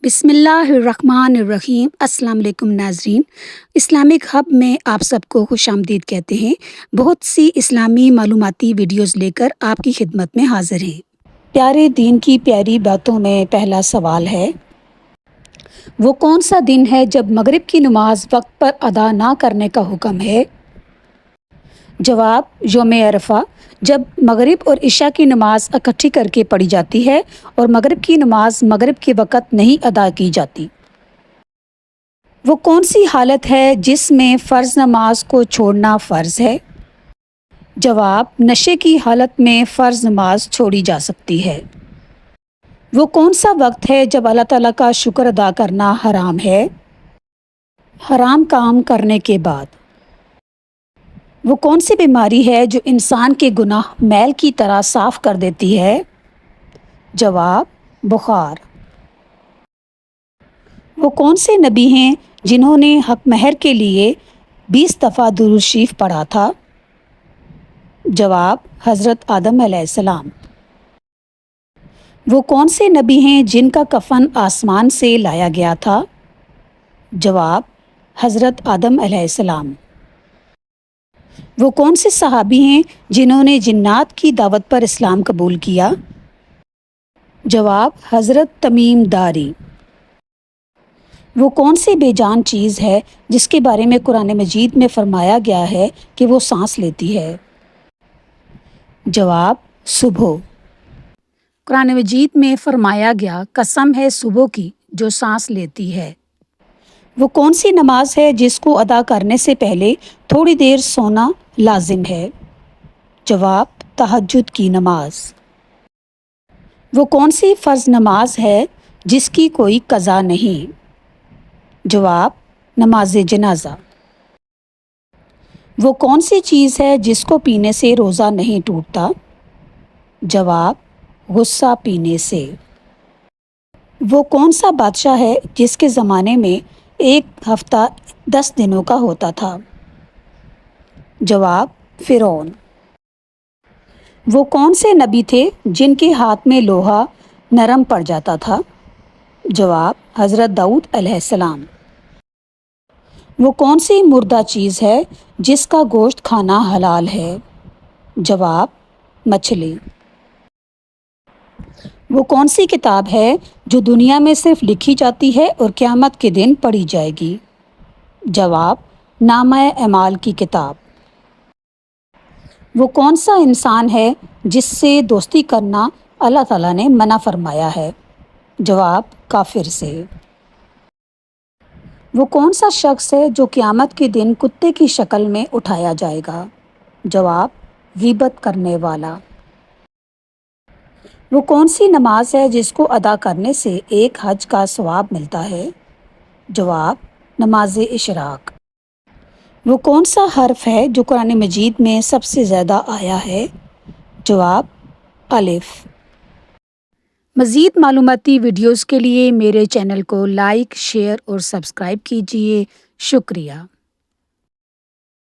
بسم اللہ الرحمن الرحیم۔ السلام علیکم ناظرین، اسلامک ہب میں آپ سب کو خوش آمدید کہتے ہیں۔ بہت سی اسلامی معلوماتی ویڈیوز لے کر آپ کی خدمت میں حاضر ہیں۔ پیارے دین کی پیاری باتوں میں پہلا سوال ہے، وہ کون سا دن ہے جب مغرب کی نماز وقت پر ادا نہ کرنے کا حکم ہے؟ جواب، یوم عرفہ، جب مغرب اور عشاء کی نماز اکٹھی کر کے پڑھی جاتی ہے اور مغرب کی نماز مغرب کے وقت نہیں ادا کی جاتی۔ وہ کون سی حالت ہے جس میں فرض نماز کو چھوڑنا فرض ہے؟ جواب، نشے کی حالت میں فرض نماز چھوڑی جا سکتی ہے۔ وہ کون سا وقت ہے جب اللہ تعالیٰ کا شکر ادا کرنا حرام ہے؟ حرام کام کرنے کے بعد۔ وہ کون سی بیماری ہے جو انسان کے گناہ میل کی طرح صاف کر دیتی ہے؟ جواب، بخار۔ وہ کون سے نبی ہیں جنہوں نے حق مہر کے لیے 20 دفعہ درود شریف پڑھا تھا؟ جواب، حضرت آدم علیہ السلام۔ وہ کون سے نبی ہیں جن کا کفن آسمان سے لایا گیا تھا؟ جواب، حضرت آدم علیہ السلام۔ وہ کون سے صحابی ہیں جنہوں نے جنات کی دعوت پر اسلام قبول کیا؟ جواب، حضرت تمیم داری۔ وہ کون سی بے جان چیز ہے جس کے بارے میں قرآن مجید میں فرمایا گیا ہے کہ وہ سانس لیتی ہے؟ جواب، صبح۔ قرآن مجید میں فرمایا گیا، قسم ہے صبح کی جو سانس لیتی ہے۔ وہ کون سی نماز ہے جس کو ادا کرنے سے پہلے تھوڑی دیر سونا لازم ہے؟ جواب، تہجد کی نماز۔ وہ کون سی فرض نماز ہے جس کی کوئی قضا نہیں؟ جواب، نماز جنازہ۔ وہ کون سی چیز ہے جس کو پینے سے روزہ نہیں ٹوٹتا؟ جواب، غصہ پینے سے۔ وہ کون سا بادشاہ ہے جس کے زمانے میں ایک ہفتہ 10 دنوں کا ہوتا تھا؟ جواب، فرعون۔ وہ کون سے نبی تھے جن کے ہاتھ میں لوہا نرم پڑ جاتا تھا؟ جواب، حضرت داؤد علیہ السلام۔ وہ کون سی مردہ چیز ہے جس کا گوشت کھانا حلال ہے؟ جواب، مچھلی۔ وہ کون سی کتاب ہے جو دنیا میں صرف لکھی جاتی ہے اور قیامت کے دن پڑھی جائے گی؟ جواب، نامہ اعمال کی کتاب۔ وہ کون سا انسان ہے جس سے دوستی کرنا اللہ تعالیٰ نے منع فرمایا ہے؟ جواب، کافر سے۔ وہ کون سا شخص ہے جو قیامت کے دن کتے کی شکل میں اٹھایا جائے گا؟ جواب، غیبت کرنے والا۔ وہ کون سی نماز ہے جس کو ادا کرنے سے ایک حج کا ثواب ملتا ہے؟ جواب، نماز اشراق۔ وہ کون سا حرف ہے جو قرآن مجید میں سب سے زیادہ آیا ہے؟ جواب، الف۔ مزید معلوماتی ویڈیوز کے لیے میرے چینل کو لائک، شیئر اور سبسکرائب کیجیے۔ شکریہ۔